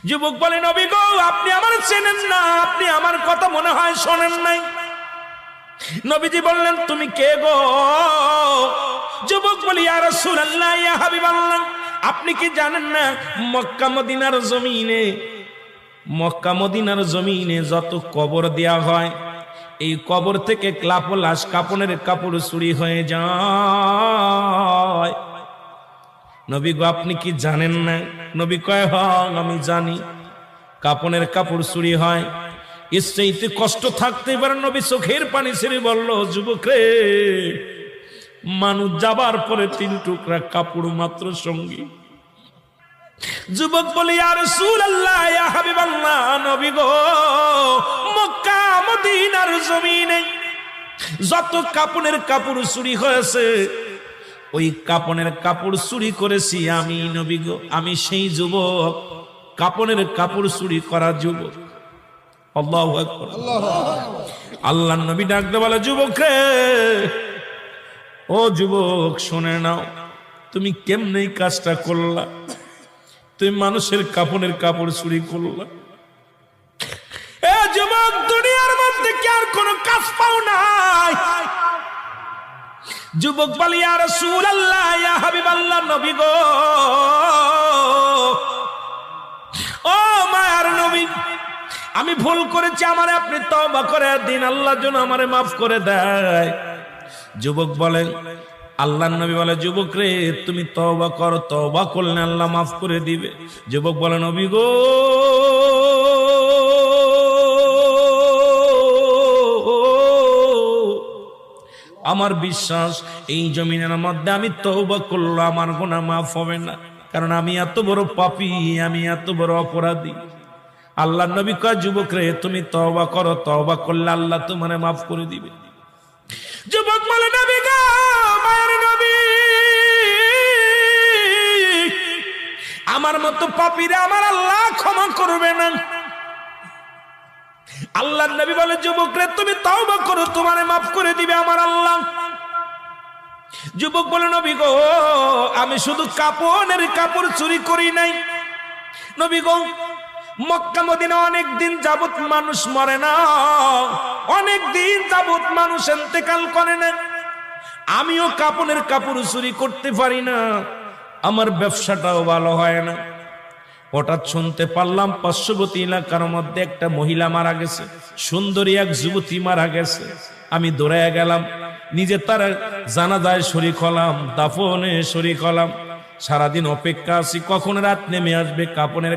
যুবক বলে, নবী গো, আপনি আমার চেনেন না, আপনি আমার কথা মনে হয় শোনেন নাই। নবীজি বললেন, তুমি কে গো? যুবক বলি, ইয়া রাসূলুল্লাহ, ইয়া হাবিবাল্লাহ, আপনি কি জানেন না মক্কা মদিনার জমিনে যত কবর দেয়া হয়, এই কবর থেকে লাশ কাপনের কাপড় চুরি হয়ে যায়। নবী গো, আপনি কি জানেন না? নবী কয়, হ্যাঁ আমি জানি, কাপনের কাপড় চুরি হয়। এর চাইতে কষ্ট থাকতে পারে? নবী চোখের পানি ছেড়ে বলল, যুবক রে, মানুষ যাবার পরে 3 টুকরা কাপড় মাত্র সঙ্গী। যুবক বলি, ইয়া রাসূলুল্লাহ, ইয়া হাবিবাল্লাহ, নবী গো, মক্কা মদিনার জমিনে যত কাপনের কাপড় চুরি হয়েছে, ওই কাপনের কাপড় চুরি করেছি আমি, নবী গো, আমি সেই যুবক, কাপনের কাপড় চুরি করা যুবক। আল্লাহু আকবার। আল্লাহর নবী ডাকতে বলে, যুবক রে, ও যুবক, শুনে নাও, তুমি কেমনে কাজটা করলা? তুমি মানুষের কাপনের কাপড় চুরি করলা। এ যুবক, দুনিয়ার মধ্যে কি আর কোনো কাজ পাও নাই? যুবক বলে, ইয়া রাসূলুল্লাহ, ইয়া হাবিবাল্লাহ, নবী গো, ও মায়ার নবী, আমি ভুল করেছি, আমারে আপনি তওবা করে দিন, আল্লাহ যেন আমারে মাফ করে দেয়। যুবক বলেন, আল্লাহর নবী বলে, যুবক রে, তুমি তওবা করো, তওবা করলে আল্লাহ মাফ করে দিবে। যুবক বলে, নবী গো, আমার বিশ্বাস এই জমিনের মধ্যে আমি তওবা করলে আমার গুনাহ মাফ হবে না, কারণ আমি এত বড় পাপী, আমি এত বড় অপরাধী। আল্লাহর নবী কয়, যুবক রে, তুমি তওবা করো, তওবা করলে আল্লাহ তোমারে মাফ করে দিবে। যুবক বলে, নবী গো, মায়ের নবী, আমার মতো পাপীরে আমার আল্লাহ ক্ষমা করবে না। আল্লাহর নবী বলে, যুবক রে, তুমি তওবা করো, তোমারে মাফ করে দিবে আমার আল্লাহ। যুবক বলে, নবী গো, আমি শুধু কাপনের কাপড় চুরি করি নাই। নবী গো, মক্কা মদিনা অনেক দিন যাবত মানুষ মরে না, অনেক দিন যাবত মানুষ ইন্তেকাল করে না, আমিও কাপনের কাপড় চুরি করতে পারি না, আমার ব্যবসাটাও ভালো হয় না। হঠাৎ শুনতে পারলাম পার্শ্ববর্তী এলাকার মধ্যে একটা মহিলা মারা গেছে, সুন্দরী এক যুবতী মারা গেছে। আমি দৌড়াইয়া গেলাম, নিজে তার জানাজায় শরীক হলাম, দাফনে শরীক হলাম। সারাদিন অপেক্ষা আছি কখন রাত নেমে আসবে, কাপনের